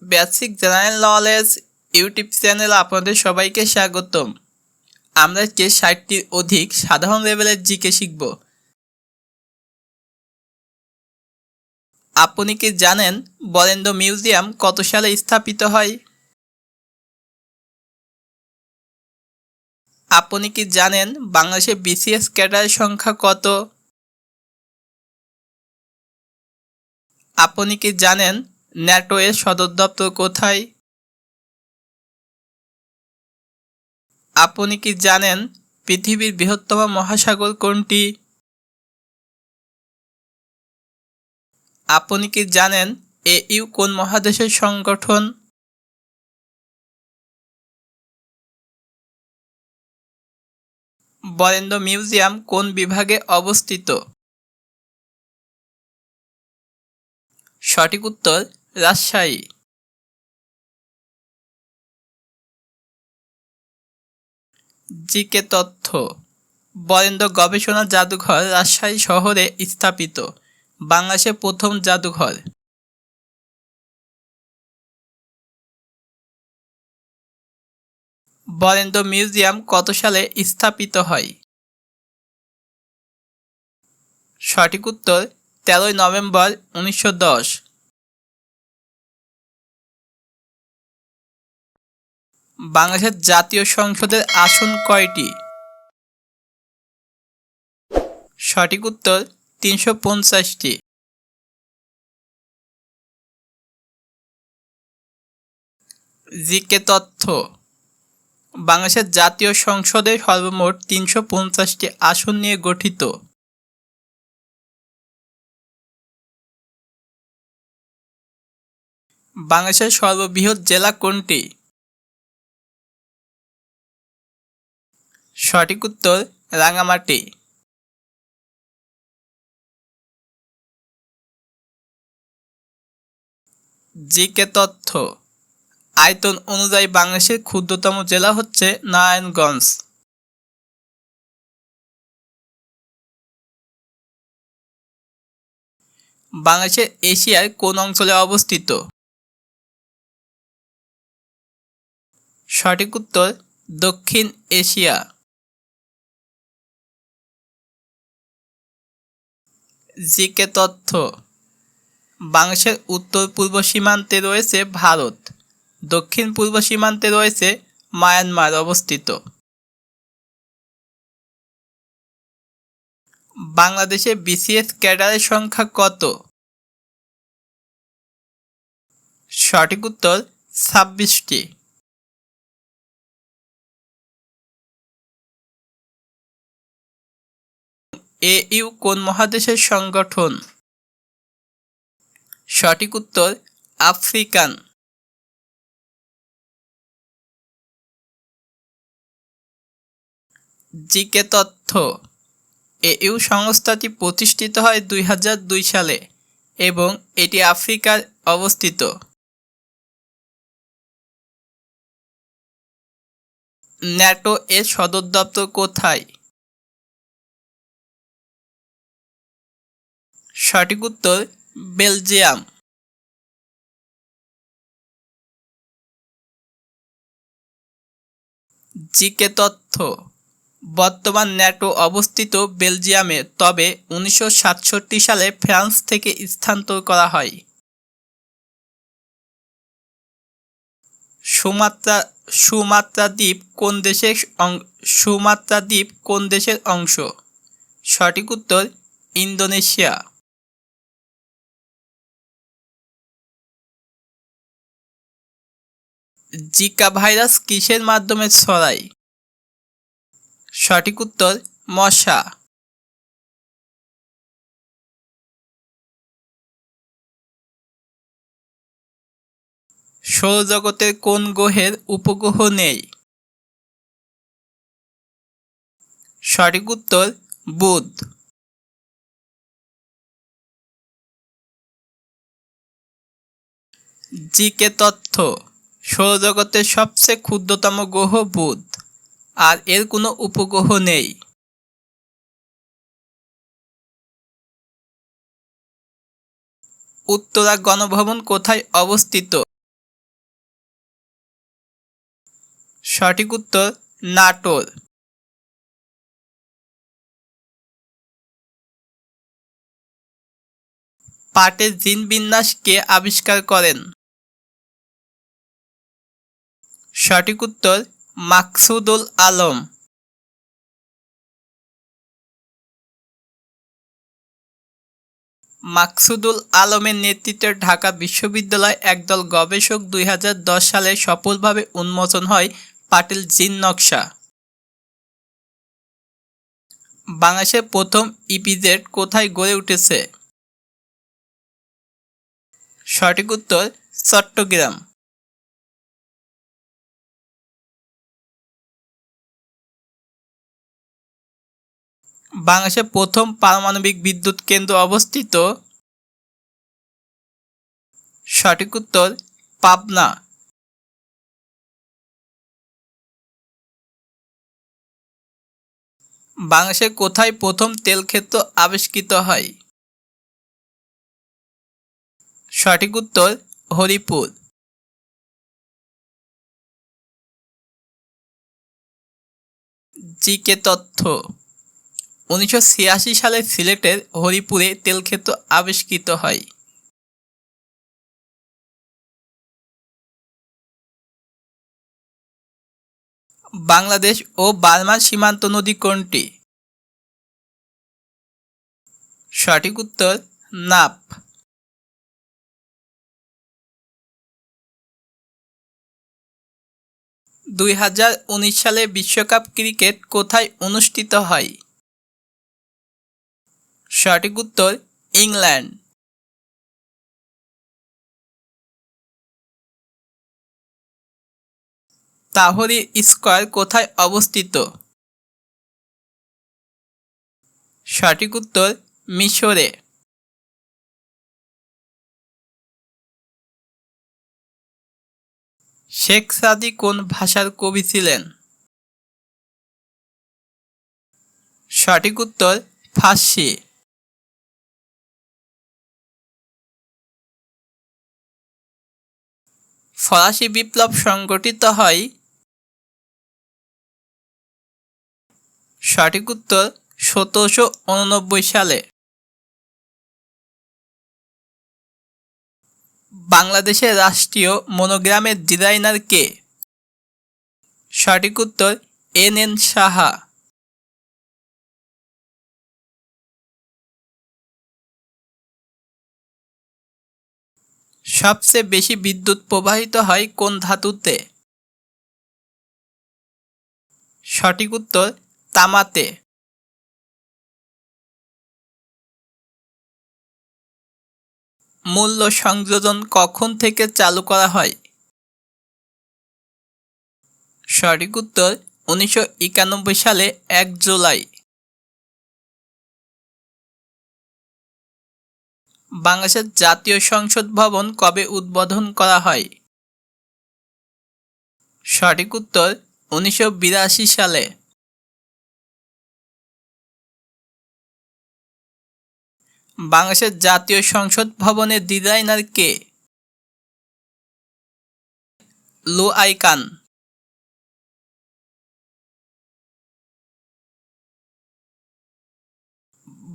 Basic general knowledge YouTube চ্যানেলে আপনাদের সবাইকে স্বাগতম। আমরা আজকে ৬০টির অধিক সাধারণ লেভেলের জিকে শিখব। আপনি কি জানেন বরেন্দ্র মিউজিয়াম কত সালে স্থাপিত হয়? আপনি কি জানেন বাংলাদেশে বিসিএস ক্যাডারের সংখ্যা কত? আপনি কি জানেন ন্যাটো এর সদর দপ্তর কোথায়? আপনি কি জানেন পৃথিবীর বৃহত্তম মহাসাগর কোনটি? আপনি কি জানেন EU কোন মহাদেশের সংগঠন? বরেন্দ্র মিউজিয়াম কোন বিভাগে অবস্থিত? সঠিক উত্তর রাজশাহী। জিকে তথ্য। বরেন্দ্র গবেষণা জাদুঘর রাজশাহী শহরে স্থাপিত। বাংলাদেশের প্রথম জাদুঘর। বরেন্দ্র মিউজিয়াম কত সালে স্থাপিত হয়? সঠিক উত্তর 13 নভেম্বর 1910। বাংলাদেশের জাতীয় সংসদের আসন কয়টি? সঠিক উত্তর 350টি। জিকে তথ্য। বাংলাদেশের জাতীয় সংসদে সর্বমোট 350টি আসন নিয়ে গঠিত। বাংলাদেশের সর্ববৃহৎ জেলা কোনটি? সঠিক উত্তর রাঙ্গামাটি। জিকে তথ্য। আয়তন অনুযায়ী বাংলাদেশের ক্ষুদ্রতম জেলা হচ্ছে নারায়ণগঞ্জ। বাংলাদেশের এশিয়ার কোন অঞ্চলে অবস্থিত? সঠিক উত্তর দক্ষিণ এশিয়া। জিকে তথ্য। বাংলাদেশের উত্তর পূর্ব সীমান্তে রয়েছে ভারত, দক্ষিণ পূর্ব সীমান্তে রয়েছে মায়ানমার অবস্থিত। বাংলাদেশে বিসিএস ক্যাডারের সংখ্যা কত? সঠিক উত্তর 26টি। EU কোন মহাদেশের সংগঠন? সঠিক উত্তর আফ্রিকান। জিকে তথ্য। EU সংস্থাটি প্রতিষ্ঠিত হয় 2002 সালে এবং এটি আফ্রিকায় অবস্থিত। ন্যাটো এর সদর দপ্তর কোথায়? সঠিক উত্তর বেলজিয়াম। জিকে তথ্য। বর্তমান ন্যাটো অবস্থিত বেলজিয়ামে, তবে 1967 সালে ফ্রান্স থেকে স্থানান্তর করা হয়। সুমাত্রা দ্বীপ কোন দেশের অংশ? সঠিক উত্তর ইন্দোনেশিয়া। জিকা ভাইরাস কিসের মাধ্যমে ছড়ায়? সঠিক উত্তর মশা। সৌরজগতের কোন গ্রহের উপগ্রহ নেই? সঠিক উত্তর বুধ। জিকে তথ্য। সৌরজগতের সবচেয়ে ক্ষুদ্রতম গ্রহ বুধ, আর এর কোনো উপগ্রহ নেই। উত্তরা গণভবন কোথায় অবস্থিত? সঠিক উত্তর নাটোর। পাটের জিন বিন্যাস কে আবিষ্কার করেন? সঠিক উত্তর মাকসুদুল আলম। মাকসুদুল আলমের নেতৃত্বে ঢাকা বিশ্ববিদ্যালয় একদল গবেষক 2010 সালে সফলভাবে উন্মোচন হয় পাটের জিন নকশা। বাংলাদেশের প্রথম ইপিজেড কোথায় গড়ে উঠেছে? সঠিক উত্তর চট্টগ্রাম। বাংলাদেশের প্রথম পারমাণবিক বিদ্যুৎ কেন্দ্র অবস্থিত? সঠিক উত্তর পাবনা। বাংলাদেশে কোথায় প্রথম তেলক্ষেত্র আবিষ্কৃত হয়? সঠিক উত্তর হরিপুর। জিকে তথ্য: 1986 সালে সিলেটের হরিপুরে তেলক্ষেত্র আবিষ্কৃত হয়। বাংলাদেশ ও বার্মার সীমান্ত নদী কোনটি? সঠিক উত্তর নাফ। 2019 সালে বিশ্বকাপ ক্রিকেট কোথায় অনুষ্ঠিত হয়? সঠিক উত্তর ইংল্যান্ড। তাহরির স্কয়ার কোথায় অবস্থিত? সঠিক উত্তর মিশরে। শেখ সাদী কোন ভাষার কবি ছিলেন? সঠিক উত্তর ফার্সি। ফরাসি বিপ্লব সংগঠিত হয়? সঠিক উত্তর 1789 সালে। বাংলাদেশের রাষ্ট্রীয় মনোগ্রামের ডিজাইনার কে? সঠিক উত্তর এন সাহা। সবচেয়ে বেশি বিদ্যুৎ প্রবাহিত হয় কোন ধাতুতে? সঠিক উত্তর তামাতে। মূল্য সংযোজন কখন থেকে চালু করা হয়? সঠিক উত্তর 1991 সালে 1 জুলাই। বাংলাদেশের জাতীয় সংসদ ভবন কবে উদ্বোধন করা হয়? সঠিক উত্তর 1982 সালে। বাংলাদেশের জাতীয় সংসদ ভবনের ডিজাইনার কে? লুআই খান।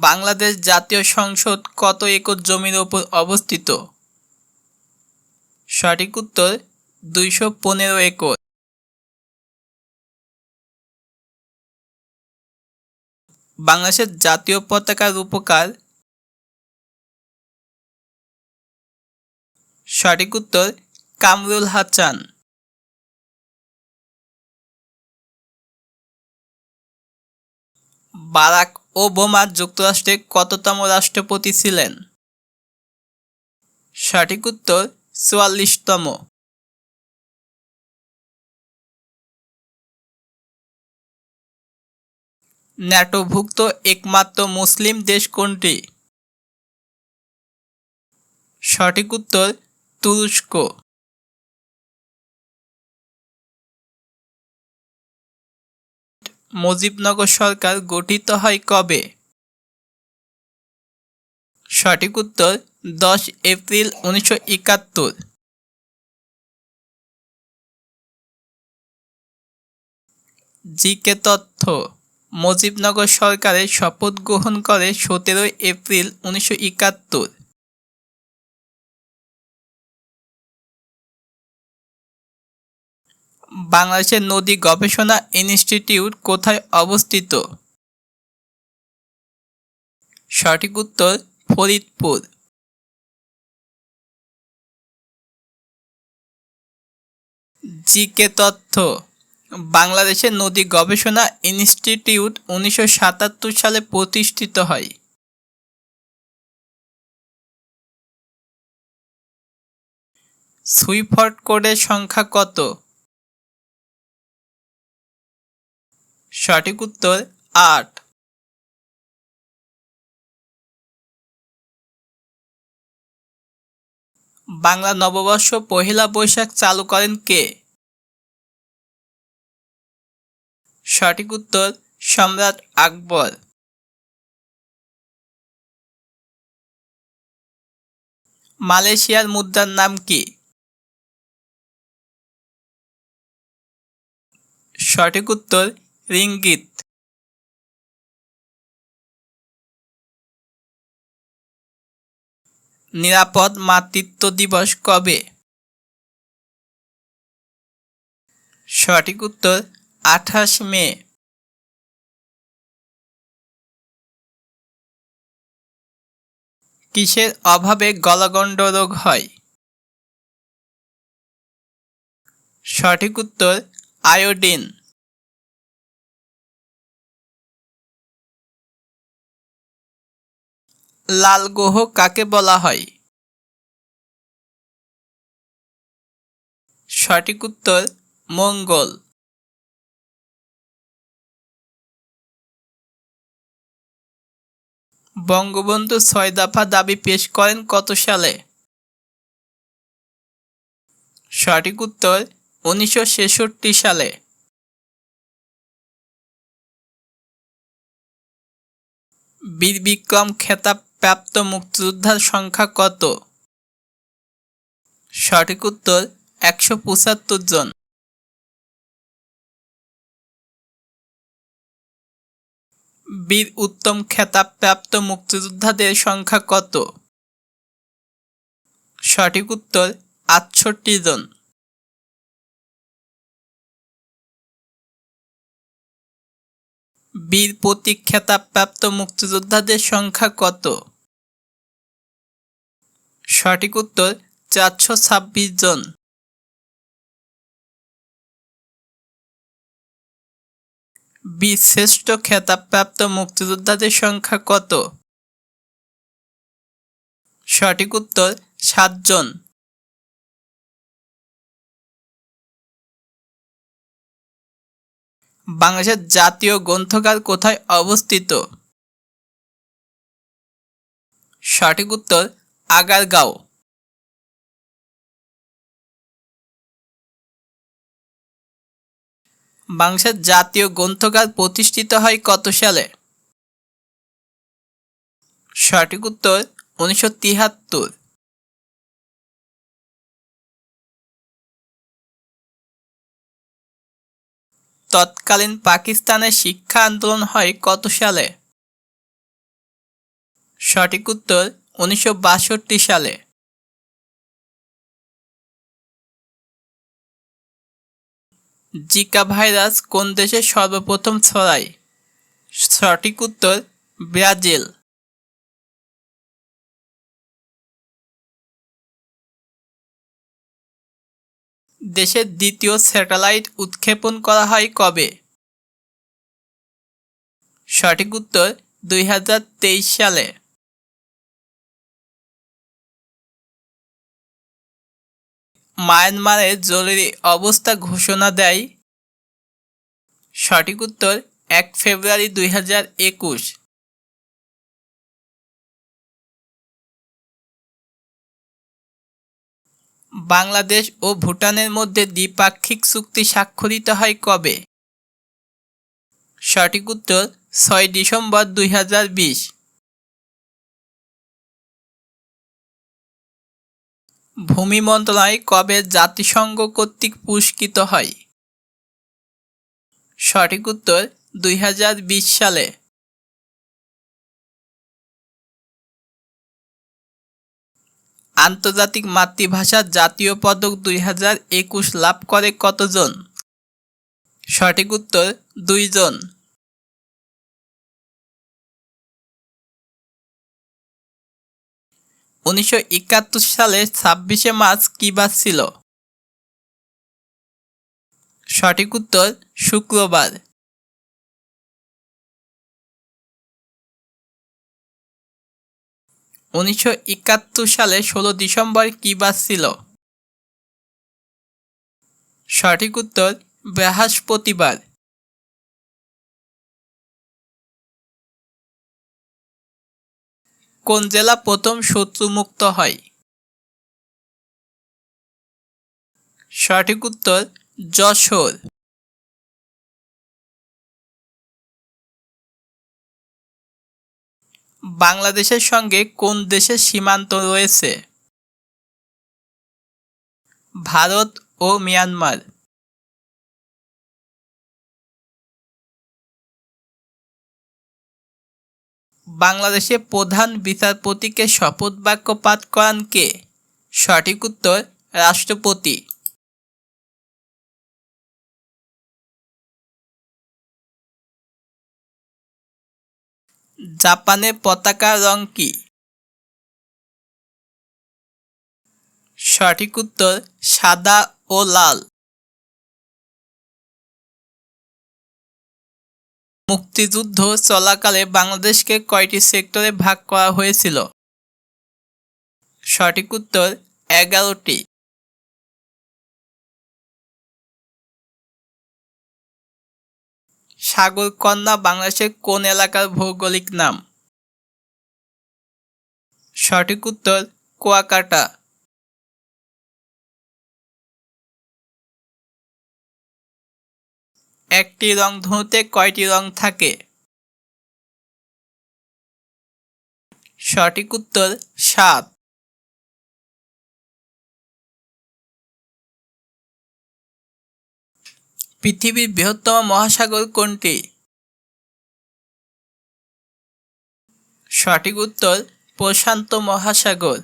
বাংলাদেশ জাতীয় সংসদ কত একর জমির উপর অবস্থিত? সঠিক উত্তর 215 একর। বাংলাদেশের জাতীয় পতাকার রূপকার? সঠিক উত্তর কামরুল হাসান। বারাক ওবামা যুক্তরাষ্ট্রে কততম রাষ্ট্রপতি ছিলেন? সঠিক উত্তর 44তম। ন্যাটোভুক্ত একমাত্র মুসলিম দেশ কোনটি? সঠিক উত্তর তুরস্ক। মুজিবনগর সরকার গঠিত হয় কবে? সঠিক উত্তর 10 এপ্রিল 1971। জিকে তথ্য। মুজিবনগর সরকারের শপথ গ্রহণ করে 17 এপ্রিল 1971। বাংলাদেশের নদী গবেষণা ইনস্টিটিউট কোথায় অবস্থিত? সঠিক উত্তর ফরিদপুর। জিকে তথ্য। বাংলাদেশের নদী গবেষণা ইনস্টিটিউট 1977 সালে প্রতিষ্ঠিত হয়। সুইফট কোডের সংখ্যা কত? সঠিক উত্তর 8। বাংলা নববর্ষ পহেলা বৈশাখ চালু করেন কে? সঠিক উত্তর সম্রাট আকবর। মালয়েশিয়ার মুদ্রার নাম কি? সঠিক উত্তর রিঙ্গিত। নিরাপদ মাতৃত্ব দিবস কবে? সঠিক উত্তর 28 মে। কিসের অভাবে গলগণ্ড রোগ হয়? সঠিক উত্তর আয়োডিন। লাল গ্রহ কাকে বলা হয়? সঠিক উত্তর মঙ্গল। বঙ্গবন্ধু 6 দফা দাবি পেশ করেন কত সালে? সঠিক উত্তর 1966 সালে। বীর বিক্রম খেতাব প্রাপ্ত মুক্তিযোদ্ধার সংখ্যা কত? সঠিক উত্তর 175 জন। বীর উত্তম খেতাব প্রাপ্ত মুক্তিযোদ্ধাদের সংখ্যা কত? সঠিক উত্তর 68 জন। বীর প্রতীক খেতাব প্রাপ্ত মুক্তিযোদ্ধাদের সংখ্যা কত? সঠিক উত্তর 426 জন। বীর শ্রেষ্ঠ খেতাব প্রাপ্ত মুক্তিযোদ্ধাদের সংখ্যা কত? সঠিক উত্তর 7 জন। বাংলাদেশের জাতীয় গ্রন্থাগার কোথায় অবস্থিত? সঠিক উত্তর আগারগাঁও। বাংলাদেশের জাতীয় গ্রন্থাগার প্রতিষ্ঠিত হয় কত সালে? সঠিক উত্তর 1973। তৎকালীন পাকিস্তানের শিক্ষা আন্দোলন হয় কত সালে? সঠিক উত্তর 1962 সালে। জিকা ভাইরাস কোন দেশে সর্বপ্রথম ছড়ায়? সঠিক উত্তর ব্রাজিল। দেশের দ্বিতীয় স্যাটেলাইট উৎক্ষেপণ করা হয় কবে? সঠিক উত্তর 2023 সালে। মায়ানমারে জরুরি অবস্থা ঘোষণা দেয়? সঠিক উত্তর 1 ফেব্রুয়ারি 2021। বাংলাদেশ ও ভুটানের মধ্যে দ্বিপাক্ষিক চুক্তি স্বাক্ষরিত হয় কবে? সঠিক উত্তর 6 ডিসেম্বর 2020। ভূমি মন্ত্রণালয় কবে জাতিসংঘ কর্তৃক পুরস্কৃত হয়? সঠিক উত্তর 2020 সালে। আন্তর্জাতিক মাতৃভাষা জাতীয় পদক 2021 লাভ করে কতজন? সঠিক উত্তর 2 জন। 1971 সালে 26শে মার্চ কী বার ছিল? সঠিক উত্তর শুক্রবার। 1971 সালে 16 ডিসেম্বর কী বার ছিল? সঠিক উত্তর বৃহস্পতিবার। কোন জেলা প্রথম শত্রুমুক্ত হয়? সঠিক উত্তর যশোর। বাংলাদেশের সঙ্গে কোন দেশের সীমান্ত রয়েছে? ভারত ও মিয়ানমার। বাংলাদেশের প্রধান বিচারপতিকে শপথ বাক্য পাঠ করান কে? সঠিক উত্তর রাষ্ট্রপতি। জাপানের পতাকার রং কি? সঠিক উত্তর সাদা ও লাল। মুক্তিযুদ্ধ চলাকালে বাংলাদেশকে কয়টি সেক্টরে ভাগ করা হয়েছিল? সঠিক উত্তর 11টি। সাগরকন্যা বাংলাদেশের কোন এলাকার ভৌগোলিক নাম? সঠিক উত্তর কুয়াকাটা। একটি রংধনুতে কয়টি রং থাকে? সঠিক উত্তর 7। পৃথিবীর বৃহত্তম মহাসাগর কোনটি? সঠিক উত্তর প্রশান্ত মহাসাগর।